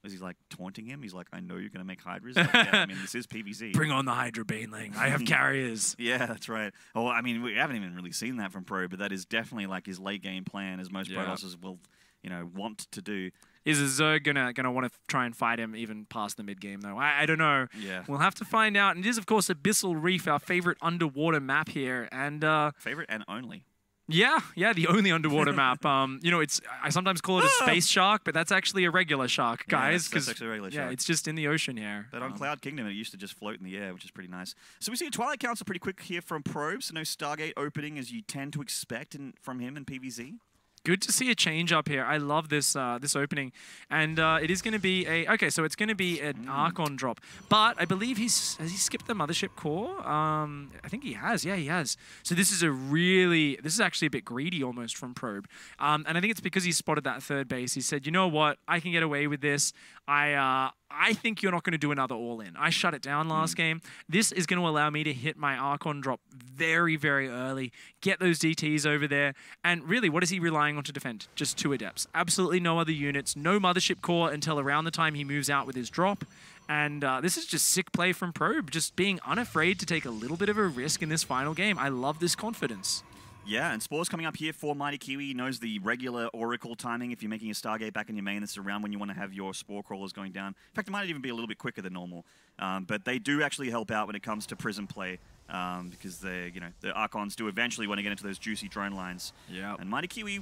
Was he like taunting him? He's like, I know you're going to make Hydras. Like, yeah, I mean, this is PvZ. Bring on the Hydra Baneling. I have carriers. Yeah, that's right. Oh, I mean, we haven't even really seen that from Pro, but that is definitely like his late game plan, as most Protosses will, you know, want to do. Is a Zerg gonna want to try and fight him even past the mid game though? I don't know. Yeah, we'll have to find out. And it is of course Abyssal Reef, our favorite underwater map here, and favorite and only. Yeah, the only underwater map. You know, I sometimes call it a space shark, but that's actually a regular shark, guys. That's actually a regular shark. Yeah, it's just in the ocean here. But on Cloud Kingdom, it used to just float in the air, which is pretty nice. So we see a Twilight Council pretty quick here from Probe, so no Stargate opening as you tend to expect from him in PvZ. Good to see a change up here. I love this this opening, and it is going to be a so it's going to be an Archon drop. But I believe has he skipped the Mothership core? I think he has. Yeah, he has. So this is actually a bit greedy almost from Probe, and I think it's because he spotted that third base. He said, you know what, I can get away with this. I think you're not going to do another all-in. I shut it down last game. This is going to allow me to hit my Archon drop very, very early, get those DTs over there, and really, what is he relying on to defend? Just 2 Adepts. Absolutely no other units, no Mothership core until around the time he moves out with his drop. And this is just sick play from Probe, just being unafraid to take a little bit of a risk in this final game. I love this confidence. Yeah, and Spore's coming up here for MightyKiwi. He knows the regular Oracle timing. If you're making a Stargate back in your main, that's around when you want to have your Spore Crawlers going down. In fact, it might even be a little bit quicker than normal. But they do actually help out when it comes to Prism play. Because the Archons do eventually want to get into those juicy drone lines. Yeah. And MightyKiwi,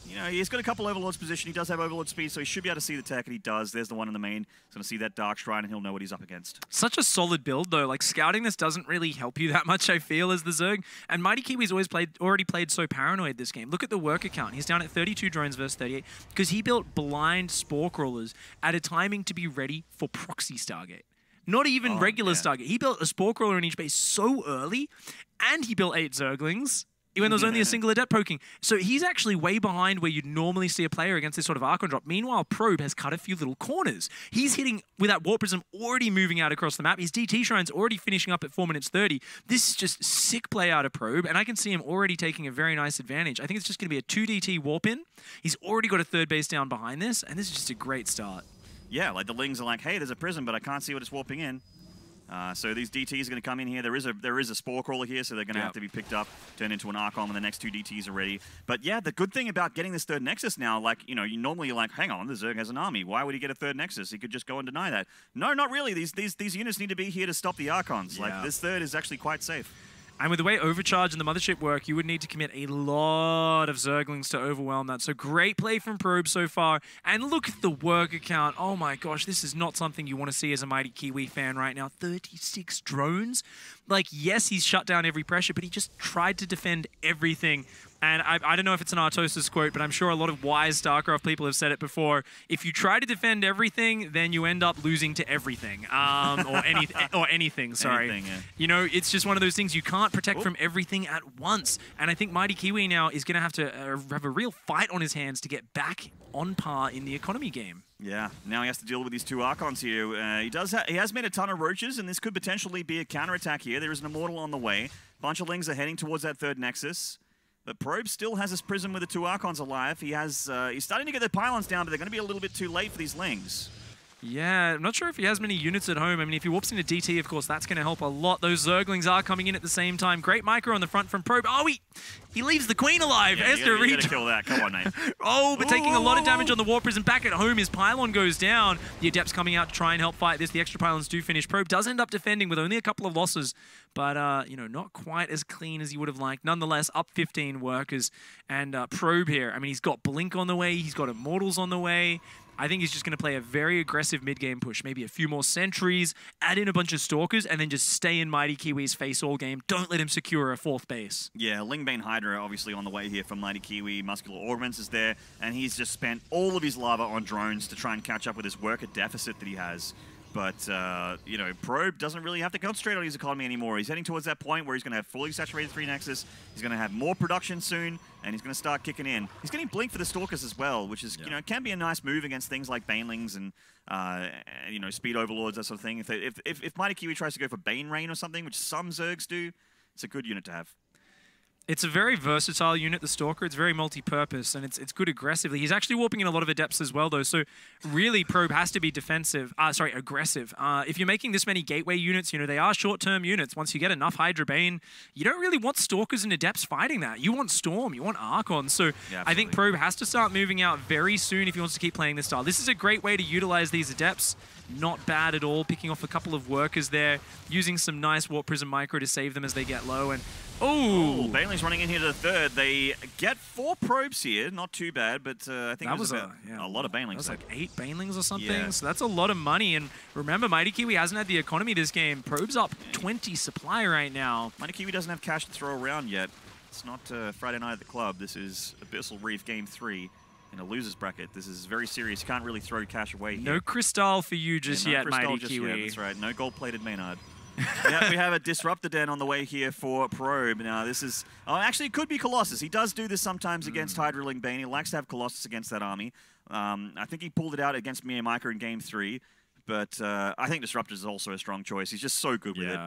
you know, he's got a couple Overlords position. He does have Overlord speed, so he should be able to see the tech, and he does. There's the one in the main. He's going to see that Dark Shrine, and he'll know what he's up against. Such a solid build, though. Like, scouting this doesn't really help you that much, I feel, as the Zerg. And MightyKiwi's already played so paranoid this game. Look at the worker count. He's down at 32 drones versus 38, because he built blind Spore Crawlers at a timing to be ready for proxy Stargate. Not even regular Stargate. He built a Spore Crawler in each base so early, and he built 8 Zerglings when there was only a single Adept poking. So he's actually way behind where you'd normally see a player against this sort of Archon drop. Meanwhile, Probe has cut a few little corners. He's hitting with that Warp Prism already moving out across the map. His DT Shrine's already finishing up at 4 minutes 30. This is just sick play out of Probe, and I can see him already taking a very nice advantage. I think it's just going to be a 2 DT Warp in. He's already got a third base down behind this, and this is just a great start. Yeah, like the Lings are like, hey, there's a Prism, but I can't see what it's warping in. So these DTs are going to come in here. There is a Spore Crawler here, so they're going to have to be picked up, turned into an Archon when the next 2 DTs are ready. But yeah, the good thing about getting this third Nexus now, like, you know, normally you're like, hang on, the Zerg has an army. Why would he get a third Nexus? He could just go and deny that. No, not really. These units need to be here to stop the Archons. Yeah. Like, this third is actually quite safe. And with the way Overcharge and the Mothership work, you would need to commit a lot of Zerglings to overwhelm that. So great play from Probe so far. And look at the worker count. Oh my gosh, this is not something you want to see as a MightyKiwi fan right now. 36 drones. Like, yes, he's shut down every pressure, but he just tried to defend everything. And I don't know if it's an Artosis quote, but I'm sure a lot of wise StarCraft people have said it before. If you try to defend everything, then you end up losing to everything, or anything. Sorry, you know, it's just one of those things you can't protect from everything at once. And I think MightyKiwi now is going to have a real fight on his hands to get back on par in the economy game. Yeah, now he has to deal with these 2 Archons here. He has made a ton of Roaches, and this could potentially be a counterattack here. There is an Immortal on the way. A bunch of Lings are heading towards that third Nexus. But Probe still has his Prism with the 2 Archons alive. He's starting to get the pylons down, but they're going to be a little bit too late for these Lings. Yeah, I'm not sure if he has many units at home. I mean, if he warps into DT, of course, that's going to help a lot. Those Zerglings are coming in at the same time. Great micro on the front from Probe. Oh, he leaves the Queen alive. Yeah, you gotta kill that. Come on, mate. Oh, but taking a lot of damage on the Warp Prison. Back at home, his Pylon goes down. The Adepts coming out to try and help fight this. The extra Pylons do finish. Probe does end up defending with only a couple of losses, but, you know, not quite as clean as he would have liked. Nonetheless, up 15 workers. And Probe here, I mean, he's got Blink on the way. He's got Immortals on the way. I think he's just going to play a very aggressive mid-game push. Maybe a few more sentries, add in a bunch of Stalkers, and then just stay in MightyKiwi's face all game. Don't let him secure a 4th base. Yeah, Lingbane Hydra obviously on the way here from MightyKiwi. Muscular Augments is there, and he's just spent all of his lava on drones to try and catch up with his worker deficit that he has. But, you know, Probe doesn't really have to concentrate on his economy anymore. He's heading towards that point where he's going to have fully saturated 3 Nexus. He's going to have more production soon, and he's going to start kicking in. He's getting Blink for the Stalkers as well, which is, you know, can be a nice move against things like Banelings and, you know, Speed Overlords, that sort of thing. If MightyKiwi tries to go for Bane Rain or something, which some Zergs do, it's a good unit to have. It's a very versatile unit, the Stalker. It's very multi-purpose, and it's good aggressively. He's actually warping in a lot of Adepts as well, though, so really Probe has to be aggressive. If you're making this many Gateway units, you know, they are short-term units. Once you get enough Hydra Bane, you don't really want Stalkers and Adepts fighting that. You want Storm, you want Archon, so yeah, I think Probe has to start moving out very soon if he wants to keep playing this style. This is a great way to utilize these Adepts. Not bad at all, picking off a couple of workers there, using some nice Warp Prism Micro to save them as they get low, and oh, Baneling's running in here to the 3rd. They get 4 probes here, not too bad, but I think that was a lot of Banelings. That was like 8 Banelings or something, yeah. So that's a lot of money, and remember, MightyKiwi hasn't had the economy this game. Probe's up 20 supply right now. MightyKiwi doesn't have cash to throw around yet. It's not Friday night at the club. This is Abyssal Reef Game 3. In a loser's bracket. This is very serious. You can't really throw cash away here. No Crystal for you just yet, MightyKiwi. That's right. No gold-plated Maynard. We have a Disruptor Den on the way here for Probe. Now, this is... Oh, actually, it could be Colossus. He does do this sometimes against Hydra Lingbane. He likes to have Colossus against that army. I think he pulled it out against Mia Micro in Game 3. But I think Disruptor is also a strong choice. He's just so good with it.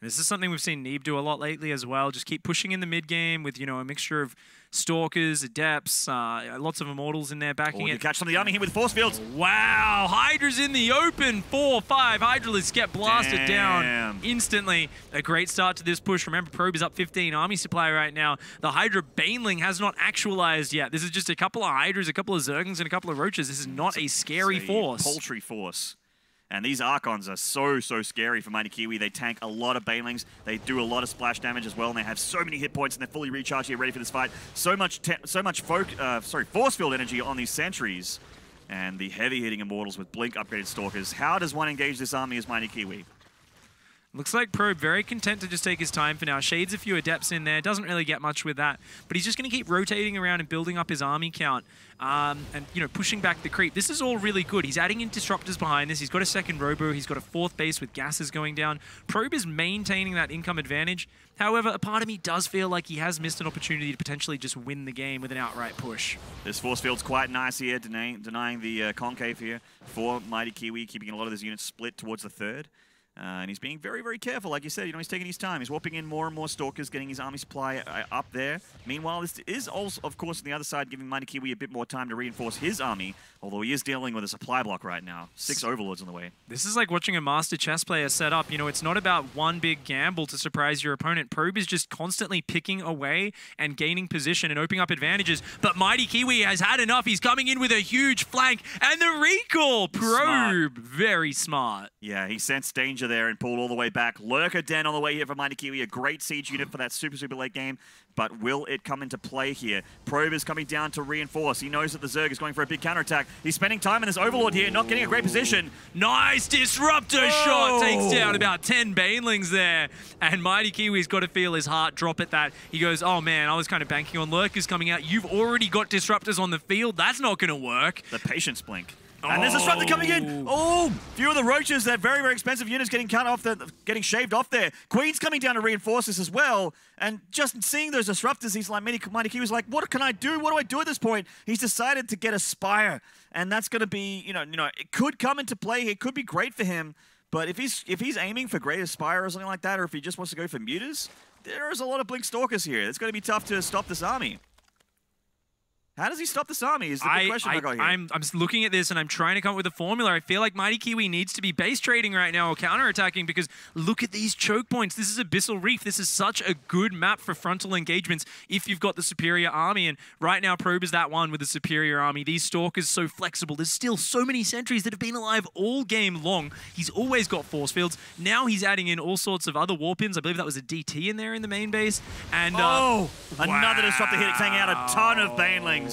This is something we've seen Neeb do a lot lately as well. Just keep pushing in the mid-game with, you know, a mixture of Stalkers, Adepts, lots of Immortals in there backing it. You catch some of the army here with Force Fields. Wow, Hydra's in the open. 4-5. Hydralists get blasted down instantly. A great start to this push. Remember, Probe is up 15 army supply right now. The Hydra Baneling has not actualized yet. This is just a couple of Hydras, a couple of Zerglings, and a couple of Roaches. This is not a scary force. Paltry force. And these Archons are so scary for MightyKiwi. They tank a lot of Banelings. They do a lot of splash damage as well, and they have so many hit points, and they're fully recharged here, ready for this fight. So much force field energy on these sentries. And the heavy-hitting Immortals with Blink upgraded Stalkers. How does one engage this army as MightyKiwi? Looks like Probe very content to just take his time for now. Shades a few Adepts in there. Doesn't really get much with that. But he's just going to keep rotating around and building up his army count. And, you know, pushing back the creep. This is all really good. He's adding in Disruptors behind this. He's got a 2nd Robo. He's got a 4th base with gases going down. Probe is maintaining that income advantage. However, a part of me does feel like he has missed an opportunity to potentially just win the game with an outright push. This force field's quite nice here, denying the concave here for MightyKiwi, keeping a lot of his units split towards the 3rd. And he's being very careful, like you said. You know, he's taking his time. He's warping in more and more Stalkers, getting his army supply up there. Meanwhile, this is also, of course, on the other side, giving MightyKiwi a bit more time to reinforce his army, although he is dealing with a supply block right now. 6 Overlords on the way. This is like watching a master chess player set up. You know, it's not about one big gamble to surprise your opponent. Probe is just constantly picking away and gaining position and opening up advantages. But MightyKiwi has had enough. He's coming in with a huge flank, and the recall! Probe, very smart. Yeah, he sensed danger there and pulled all the way back. Lurker Den on the way here for MightyKiwi, a great siege unit for that super late game. But will it come into play here? Probe is coming down to reinforce. He knows that the Zerg is going for a big counterattack. He's spending time in this Overlord here, not getting a great position. Nice Disruptor shot! Takes down about 10 Banelings there. And MightyKiwi's got to feel his heart drop at that. He goes, oh man, I was kind of banking on Lurkers coming out. You've already got Disruptors on the field. That's not going to work. The Patience Blink. And there's a Disruptor coming in. Oh, few of the Roaches, that very expensive units getting cut off, getting shaved off there. Queen's coming down to reinforce this as well. And just seeing those Disruptors, he's like, MightyKiwi's like, what can I do? What do I do at this point? He's decided to get a Spire. And that's going to be, you know, it could come into play. It could be great for him. But if he's aiming for Greater Spire or something like that, or if he just wants to go for Mutas, there's a lot of Blink Stalkers here. It's going to be tough to stop this army. How does he stop this army is the big question I got here. I'm looking at this and I'm trying to come up with a formula. I feel like MightyKiwi needs to be base trading right now or counter-attacking because look at these choke points. This is Abyssal Reef. This is such a good map for frontal engagements if you've got the superior army. And right now, Probe is that one with the superior army. These Stalkers so flexible. There's still so many sentries that have been alive all game long. He's always got force fields. Now he's adding in all sorts of other warp-ins. I believe that was a DT in there in the main base. And another disruptor hit, taking out a ton of Banelings.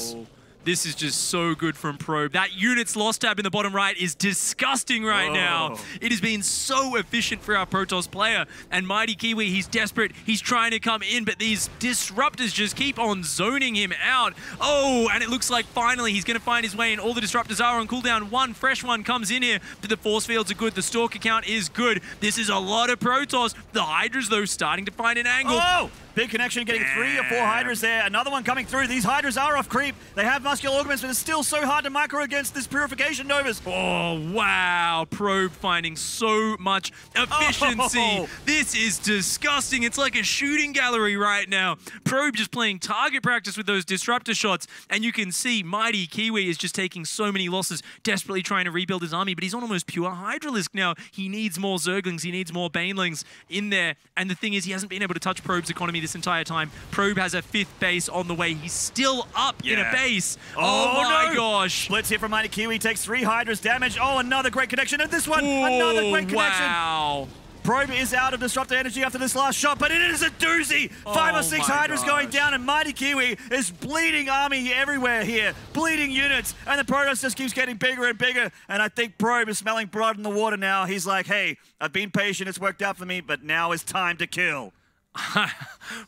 This is just so good from Probe. That unit's loss tab in the bottom right is disgusting right now. It has been so efficient for our Protoss player. And MightyKiwi, he's desperate. He's trying to come in, but these disruptors just keep on zoning him out. Oh, and it looks like finally he's going to find his way in. All the disruptors are on cooldown. One fresh one comes in here, but the force fields are good. The Stalker count is good. This is a lot of Protoss. The Hydras, though, starting to find an angle. Oh! Big connection, getting 3 or 4 Hydras there. Another one coming through. These Hydras are off creep. They have muscular augments, but it's still so hard to micro against this Purification Novas. Oh, wow. Probe finding so much efficiency. Oh. This is disgusting. It's like a shooting gallery right now. Probe just playing target practice with those disruptor shots, and you can see MightyKiwi is just taking so many losses, desperately trying to rebuild his army, but he's on almost pure Hydralisk now. He needs more Zerglings. He needs more Banelings in there, and the thing is, he hasn't been able to touch Probe's economy this entire time. Probe has a 5th base on the way. He's still up in a base. Oh my gosh. Splits here from MightyKiwi, takes 3 Hydras damage. Oh, another great connection. And this one, another great connection. Wow. Probe is out of Disruptor energy after this last shot, but it is a doozy. 5 or 6 Hydras going down, and MightyKiwi is bleeding army everywhere here. Bleeding units, and the Protoss just keeps getting bigger and bigger, and I think Probe is smelling blood in the water now. He's like, hey, I've been patient, it's worked out for me, but now it's time to kill.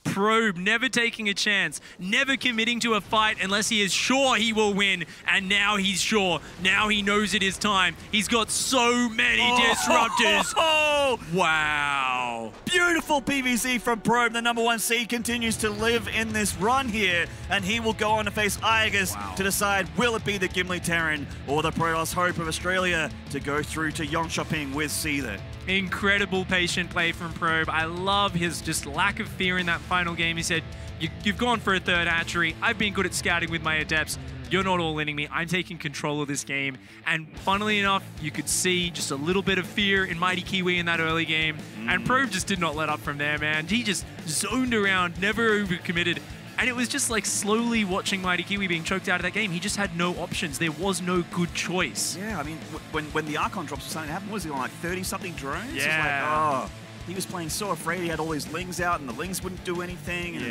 Probe never taking a chance, never committing to a fight unless he is sure he will win, and now he's sure. Now he knows it is time. He's got so many disruptors. Wow. Beautiful PVC from Probe. The #1 seed continues to live in this run here, and he will go on to face Aegis to decide, will it be the Gimli Terran or the Protoss Hope of Australia to go through to Jönköping with Seether. Incredible patient play from Probe. I love his just lack of fear in that final game. He said, you've gone for a 3rd hatchery. I've been good at scouting with my adepts. You're not all-inning me. I'm taking control of this game. And funnily enough, you could see just a little bit of fear in MightyKiwi in that early game. And Probe just did not let up from there, man. He just zoned around, never overcommitted. And it was just like slowly watching MightyKiwi being choked out of that game. He just had no options. There was no good choice. Yeah, I mean, when the Archon drops were starting to happen, what was he on, like 30-something drones? Yeah. It was like, he was playing so afraid. He had all his Lings out, and the Lings wouldn't do anything. And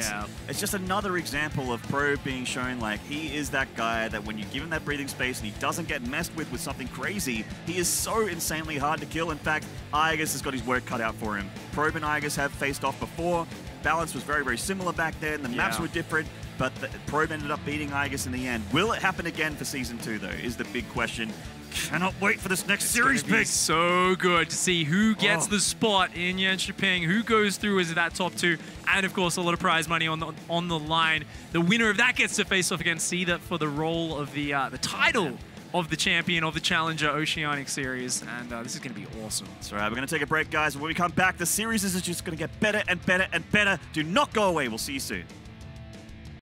it's just another example of Probe being shown like he is that guy that when you give him that breathing space and he doesn't get messed with something crazy, he is so insanely hard to kill. In fact, Aegis has got his work cut out for him. Probe and Aegis have faced off before. Balance was very, very similar back then. The maps were different, but the Probe ended up beating Aegis in the end. Will it happen again for Season 2, though, is the big question. Cannot wait for this next series pick. So good to see who gets the spot in Jönköping, who goes through as that top 2, and of course a lot of prize money on the line. The winner of that gets to face off against Seether for the role of the title of the champion of the Challenger Oceanic Series, and this is going to be awesome. That's right, we're going to take a break, guys. When we come back, the series is just going to get better and better and better. Do not go away. We'll see you soon.